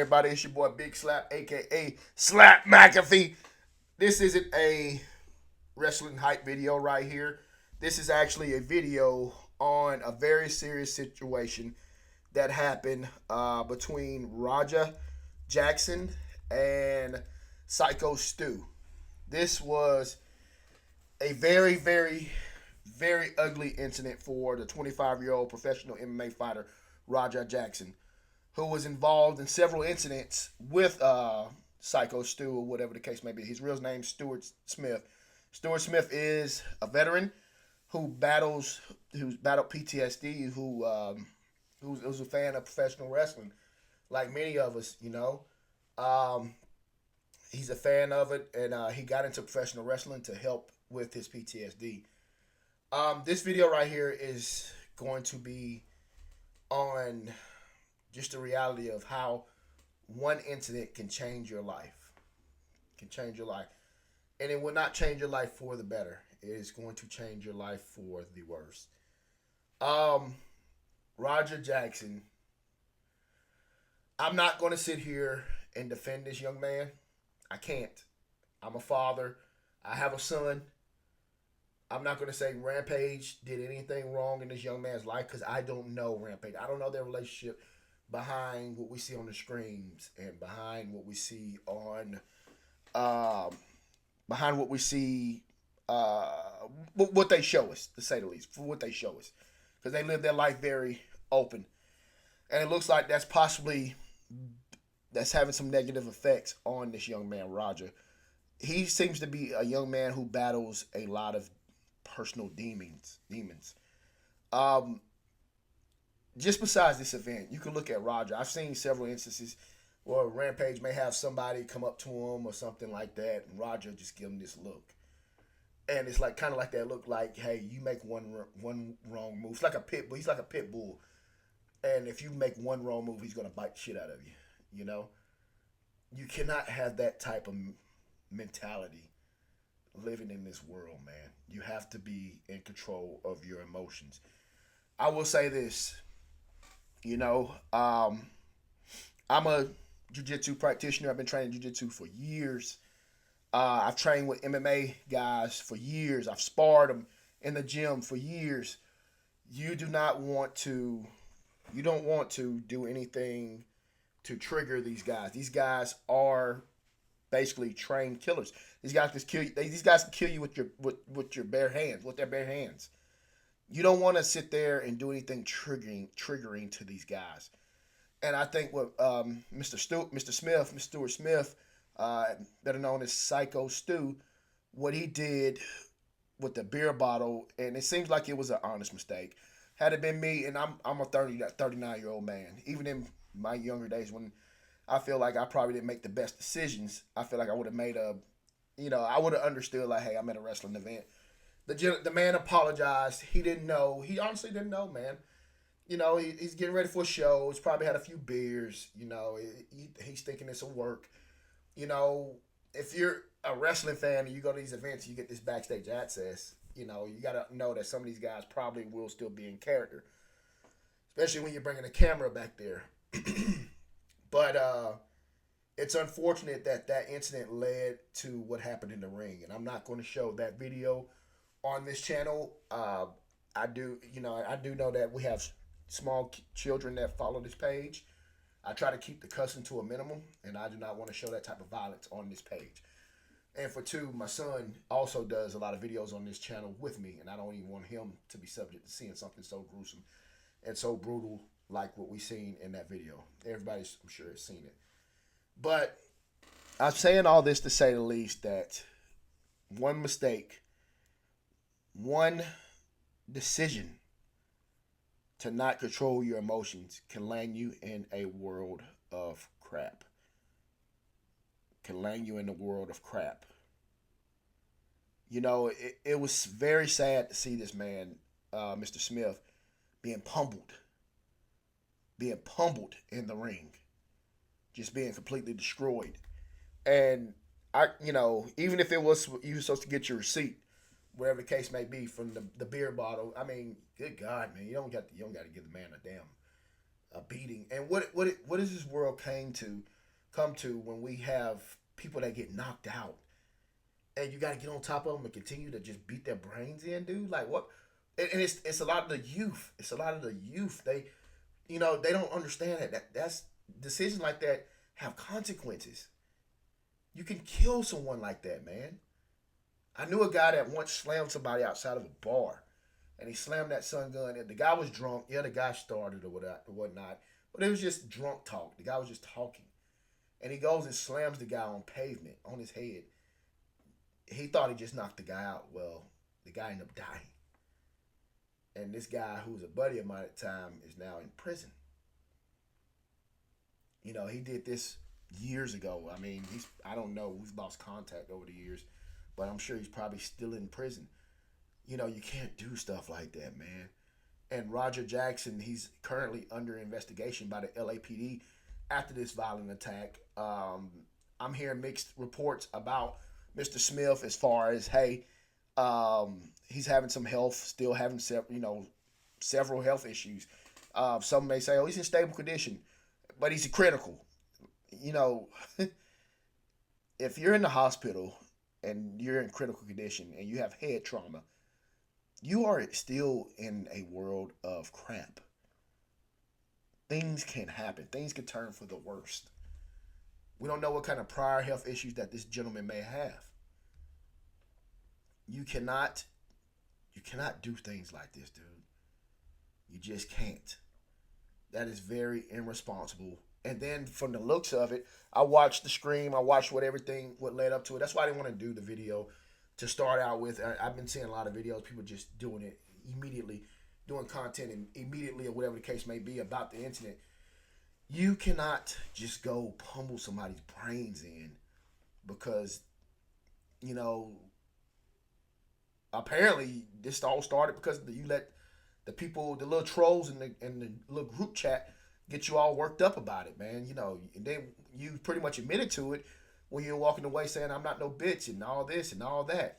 everybody? It's your boy Big Slap, aka Slap McAfee. This isn't a wrestling hype video right here. This is actually a video on a very serious situation that happened between Raja Jackson and Psycho Stu. This was a very ugly incident for the 25-year-old professional MMA fighter Raja Jackson, who was involved in several incidents with Psycho Stu or whatever the case may be. His real name is Stuart Smith. Stuart Smith is a veteran who's battled PTSD, who's a fan of professional wrestling, like many of us. Um, he's a fan of it, and he got into professional wrestling to help with his PTSD. This video right here is going to be on just the reality of how one incident can change your life. Can change your life. And it will not change your life for the better. It is going to change your life for the worse. Um, Roger Jackson. I'm not going to sit here and defend this young man. I can't. I'm a father. I have a son. I'm not going to say Rampage did anything wrong in this young man's life because I don't know Rampage. I don't know their relationship behind what we see on the screens and behind what we see on um, behind what we see what they show us, to say the least, for what they show us, because they live their life very open, and it looks like that's having some negative effects on this young man Roger. He seems to be a young man who battles a lot of personal demons. Um, just besides this event, you can look at Roger. I've seen several instances where Rampage may have somebody come up to him or something like that, and Roger just give him this look, and it's like kind of like that look, like, hey, you make one wrong move. It's like a pit bull. He's like a pit bull, and if you make one wrong move, he's gonna bite the shit out of you. You know, you cannot have that type of mentality living in this world, man. You have to be in control of your emotions. I will say this, you know, I'm a jiu-jitsu practitioner. I've been training jiu-jitsu for years. I've trained with MMA guys for years. I've sparred them in the gym for years. You do not want to, you don't want to do anything to trigger these guys. These guys are basically trained killers. These guys can kill you. These guys can kill you with your bare hands, with their bare hands. You don't want to sit there and do anything triggering to these guys. And I think what Mr. Stuart Smith, better known as Psycho Stu, what he did with the beer bottle, and it seems like it was an honest mistake. Had it been me, and I'm a 39-year-old man, even in my younger days when I feel like I probably didn't make the best decisions, I feel like I would have made I would have understood, like, hey, I'm at a wrestling event. The man apologized. He didn't know. He honestly didn't know, man. He's getting ready for a show. He's probably had a few beers. He's thinking it's a work. You know, if you're a wrestling fan and you go to these events, you get this backstage access. You got to know that some of these guys probably will still be in character, especially when you're bringing a camera back there. But it's unfortunate that that incident led to what happened in the ring, and I'm not going to show that video on this channel. I do know that we have small children that follow this page. I try to keep the cussing to a minimum, and I do not want to show that type of violence on this page. And for two, my son also does a lot of videos on this channel with me, and I don't even want him to be subject to seeing something so gruesome and so brutal like what we seen in that video. Everybody's, I'm sure, has seen it. But I'm saying all this to say the least that one mistake, one decision to not control your emotions can land you in a world of crap. Can land you in a world of crap. It was very sad to see this man, Mr. Smith, being pummeled in the ring, just being completely destroyed. And even if it was you were supposed to get your receipt, whatever the case may be, from the beer bottle. I mean, good God, man, you don't got to give the man a damn. a beating. And what is this world came to come to when we have people that get knocked out and you got to get on top of them and continue to just beat their brains in, dude? Like what? And it's a lot of the youth. It's a lot of the youth. They don't understand that's decisions like that have consequences. You can kill someone like that, man. I knew a guy that once slammed somebody outside of a bar, and he slammed that sun gun. And the guy was drunk. Yeah, the guy started or whatnot, but it was just drunk talk. The guy was just talking, and he goes and slams the guy on pavement on his head. He thought he just knocked the guy out. Well, the guy ended up dying, and this guy who was a buddy of mine at the time is now in prison. He did this years ago. I mean, I don't know. We've lost contact over the years, but I'm sure he's probably still in prison. You can't do stuff like that, man. And Roger Jackson, he's currently under investigation by the LAPD after this violent attack. I'm hearing mixed reports about Mr. Smith as far as, hey, he's having some health, still having several health issues. Some may say, oh, he's in stable condition, but he's critical. You know, if you're in the hospital and you're in critical condition and you have head trauma, you are still in a world of crap. Things can happen. Things can turn for the worst. We don't know what kind of prior health issues that this gentleman may have. You cannot do things like this, dude. You just can't. That is very irresponsible. And then from the looks of it, I watched the stream. I watched what led up to it. That's why I didn't want to do the video to start out with. I've been seeing a lot of videos, people just doing it immediately, doing content and immediately or whatever the case may be about the incident. You cannot just go pummel somebody's brains in because, apparently this all started because you let the people, the little trolls in the little group chat get you all worked up about it, man. And then you pretty much admitted to it when you're walking away saying I'm not no bitch and all this and all that.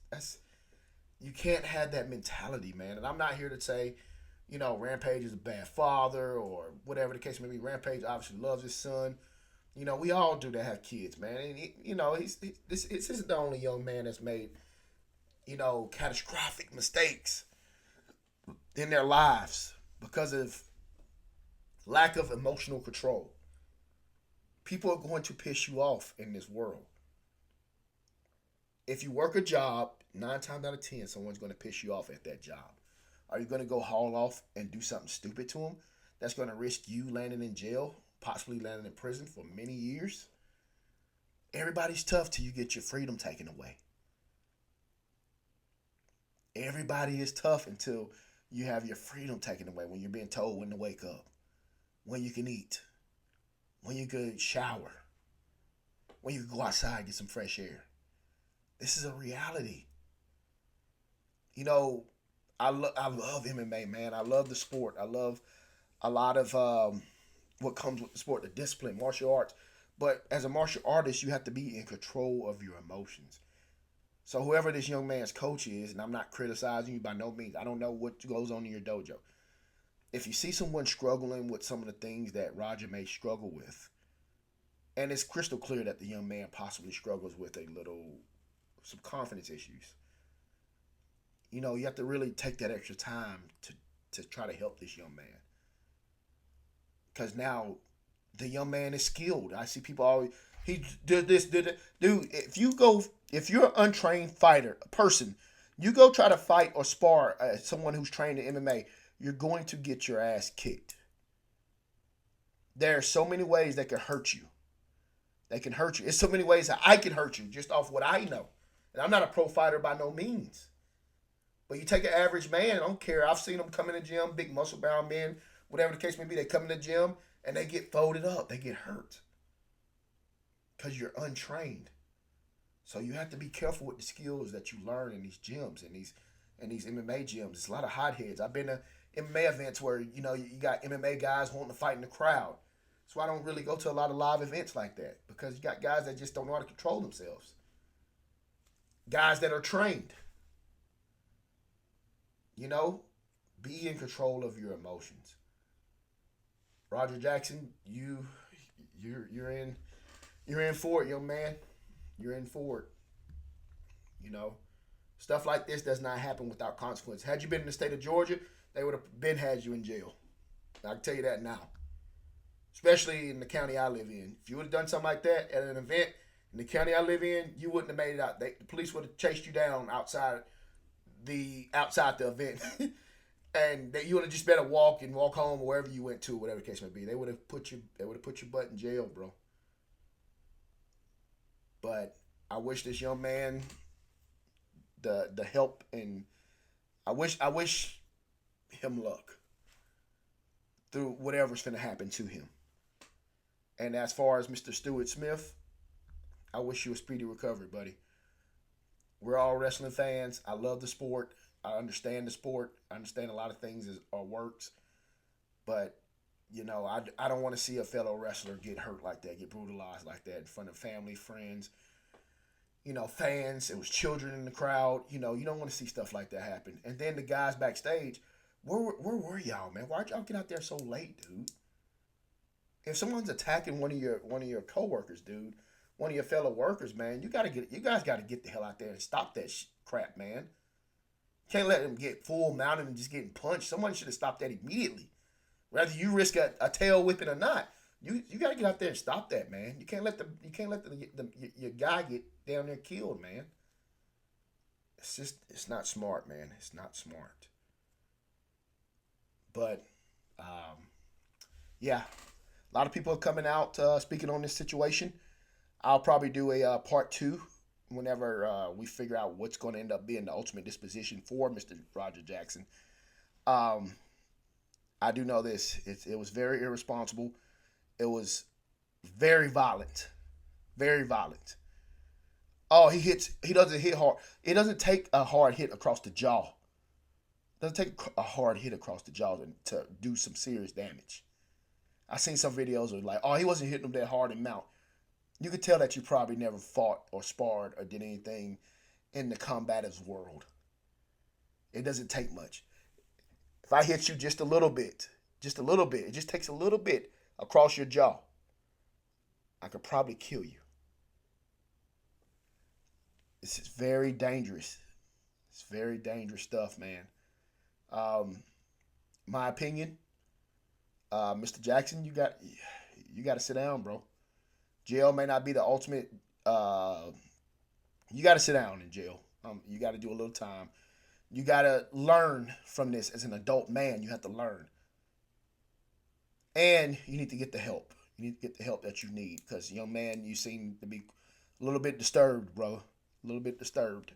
That's you can't have that mentality, man. And I'm not here to say, Rampage is a bad father or whatever the case may be. Rampage obviously loves his son. We all do that, have kids, man. And this isn't the only young man that's made, catastrophic mistakes in their lives because of lack of emotional control. People are going to piss you off in this world. If you work a job, 9 times out of 10, someone's going to piss you off at that job. Are you going to go haul off and do something stupid to them that's going to risk you landing in jail, possibly landing in prison for many years? Everybody's tough till you get your freedom taken away. Everybody is tough until you have your freedom taken away, when you're being told when to wake up, when you can eat, when you can shower, when you can go outside and get some fresh air. This is a reality. I love MMA, man. I love the sport. I love a lot of what comes with the sport, the discipline, martial arts. But as a martial artist, you have to be in control of your emotions. So whoever this young man's coach is, and I'm not criticizing you by no means. I don't know what goes on in your dojo. If you see someone struggling with some of the things that Roger may struggle with, and it's crystal clear that the young man possibly struggles with some confidence issues. You have to really take that extra time to try to help this young man. Because now the young man is skilled. I see people always, he did this, did that. Dude, if you're an untrained fighter, a person, you go try to fight or spar someone who's trained in MMA, you're going to get your ass kicked. There are so many ways that can hurt you. They can hurt you. It's so many ways that I can hurt you just off what I know. And I'm not a pro fighter by no means. But you take an average man, I don't care. I've seen them come in the gym, big muscle bound men, whatever the case may be. They come in the gym and they get folded up. They get hurt. Because you're untrained. So you have to be careful with the skills that you learn in these gyms and these MMA gyms. There's a lot of hotheads. I've been to MMA events where, you got MMA guys wanting to fight in the crowd. So I don't really go to a lot of live events like that. Because you got guys that just don't know how to control themselves. Guys that are trained. Be in control of your emotions. Roger Jackson, you're in for it, young man. You're in for it. You know, stuff like this does not happen without consequence. Had you been in the state of Georgia, they would have been had you in jail. I can tell you that now. Especially in the county I live in. If you would have done something like that at an event in the county I live in, you wouldn't have made it out. The police would have chased you down outside the event, and you would have just better walk home or wherever you went to, whatever the case may be. They would have put your butt in jail, bro. But I wish this young man the help, and I wish him luck through whatever's gonna happen to him. And as far as Mr. Stewart Smith, I wish you a speedy recovery, buddy. We're all wrestling fans. I love the sport. I understand the sport. I understand a lot of things are works, but I don't want to see a fellow wrestler get hurt like that, get brutalized like that in front of family, friends, fans. It was children in the crowd. You don't want to see stuff like that happen. And then the guys backstage, where were y'all, man? Why'd y'all get out there so late, dude? If someone's attacking one of your coworkers, dude, one of your fellow workers, man, you guys gotta get the hell out there and stop that crap, man. Can't let them get full mounted and just getting punched. Someone should have stopped that immediately. Whether you risk a tail whipping or not, you got to get out there and stop that, man. You can't let your guy get down there killed, man. It's not smart, man. It's not smart. But yeah, a lot of people are coming out speaking on this situation. I'll probably do a part two whenever we figure out what's going to end up being the ultimate disposition for Mr. Roger Jackson. Um, I do know this. It was very irresponsible. It was very violent. Very violent. Oh, he doesn't hit hard. It doesn't take a hard hit across the jaw. It doesn't take a hard hit across the jaw to do some serious damage. I seen some videos of like, oh, he wasn't hitting him that hard in mount. You could tell that you probably never fought or sparred or did anything in the combative's world. It doesn't take much. If I hit you just a little bit, it just takes a little bit across your jaw, I could probably kill you. This is very dangerous. It's very dangerous stuff, man. Um, my opinion, Mr. Jackson, you got to sit down, bro. Jail may not be the ultimate. You got to sit down in jail. You got to do a little time. You got to learn from this as an adult man. You have to learn, and you need to get the help. You need to get the help that you need because, young man, you seem to be a little bit disturbed, bro. A little bit disturbed.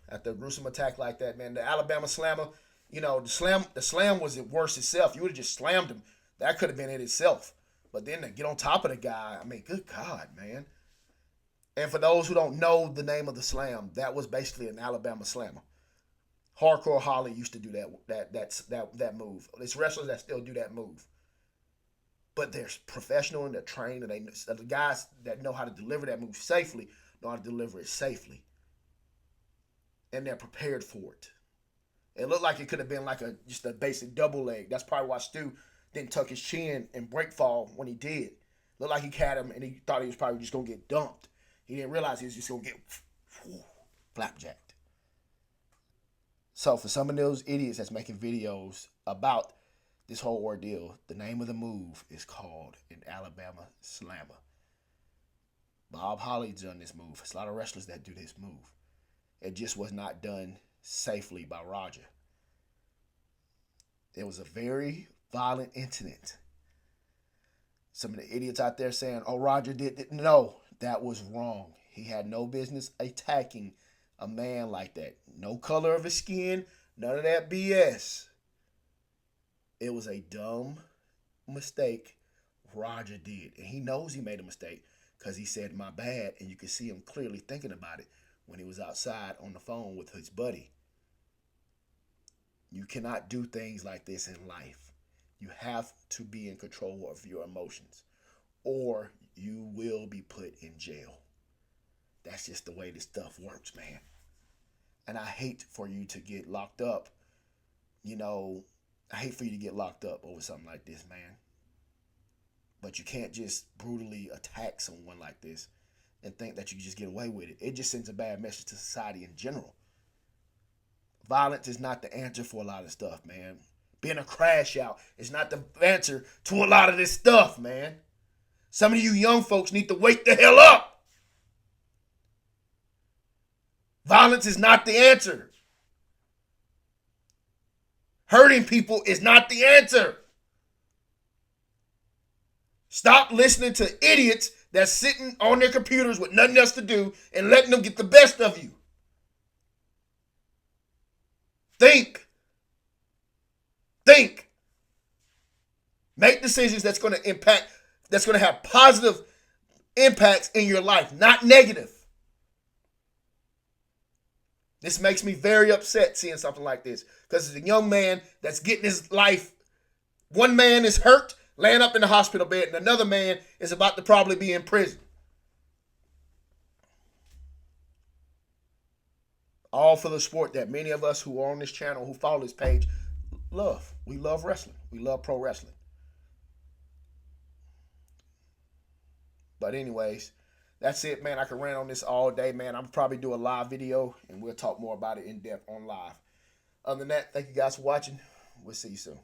After a gruesome attack like that, man, the Alabama Slammer. The slam was it worse itself. You would have just slammed him. That could have been it itself. But then to get on top of the guy, I mean, good God, man. And for those who don't know the name of the slam, that was basically an Alabama Slammer. Hardcore Holly used to do that move. There's wrestlers that still do that move. But they're professional and they're trained, and the guys that know how to deliver that move safely know how to deliver it safely. And they're prepared for it. It looked like it could have been like just a basic double leg. That's probably why Stu didn't tuck his chin and break fall when he did. Looked like he had him and he thought he was probably just going to get dumped. He didn't realize he was just going to get flapjacked. So for some of those idiots that's making videos about this whole ordeal, the name of the move is called an Alabama Slammer. Bob Holly's done this move. There's a lot of wrestlers that do this move. It just was not done safely by Roger. It was a very violent incident. Some of the idiots out there saying, oh, Roger did it. No, that was wrong. He had no business attacking a man like that. No color of his skin, none of that BS. It was a dumb mistake Roger did. And he knows he made a mistake because he said, my bad. And you can see him clearly thinking about it when he was outside on the phone with his buddy. You cannot do things like this in life. You have to be in control of your emotions, or you will be put in jail. That's just the way this stuff works, man. And I hate for you to get locked up, I hate for you to get locked up over something like this, man. But you can't just brutally attack someone like this and think that you can just get away with it. It just sends a bad message to society in general. Violence is not the answer for a lot of stuff, man. Being a crash out is not the answer to a lot of this stuff, man. Some of you young folks need to wake the hell up. Violence is not the answer. Hurting people is not the answer. Stop listening to idiots that's sitting on their computers with nothing else to do and letting them get the best of you. Think. Think. Make decisions that's going to impact, that's going to have positive impacts in your life, not negative. This makes me very upset seeing something like this because it's a young man that's getting his life. One man is hurt, laying up in the hospital bed, and another man is about to probably be in prison. All for the sport that many of us who are on this channel, who follow this page, love. We love wrestling. We love pro wrestling. But anyways, that's it, man. I could rant on this all day, man. I'll probably do a live video, and we'll talk more about it in depth on live. Other than that, thank you guys for watching. We'll see you soon.